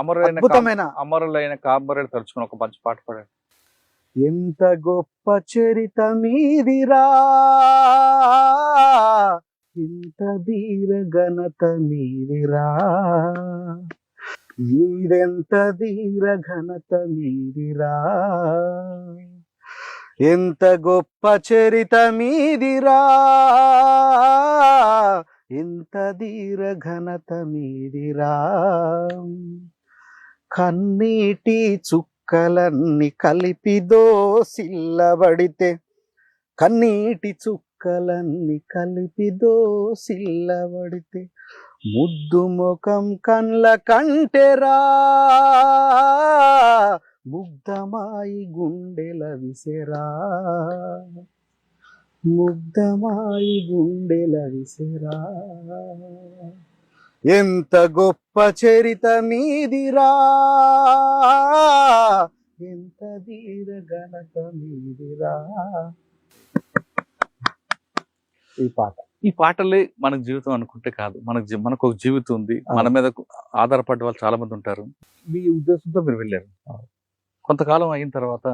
అద్భుతమైన అమరులైన కాంబరేలు తలుచుకుని ఒక మంచి పాట పాడండి. ఎంత గొప్ప చరిత మీదిరా, ఇంత ధీర ఘనత మీదిరా, మీదెంత ధీర ఘనత మీదిరా, ఎంత గొప్ప చరిత మీదిరా, ఎంత ధీర ఘనత మీదిరా, కన్నీటి చుక్కలన్నీ కలిపి దోసిల్లబడితే, కన్నీటి చుక్కలన్నీ కలిపి దోసిల్లబడితే, ముద్దు ముఖం కండ్ల కంటెరా, ముగ్ధమాయి గుండెల విసెరా, ముగ్ధమాయి గుండెల విసెరా, ఎంత గొప్ప చరిత మీదిరా, ఎంత ధీర ఘనత మీదిరా. ఈ పాటలే మనకు జీవితం అనుకుంటే కాదు, మనకు ఒక జీవితం ఉంది, మన మీద ఆధారపడే వాళ్ళు చాలా మంది ఉంటారు. మీ ఉద్దేశంతో మీరు వెళ్ళారు. కొంతకాలం అయిన తర్వాత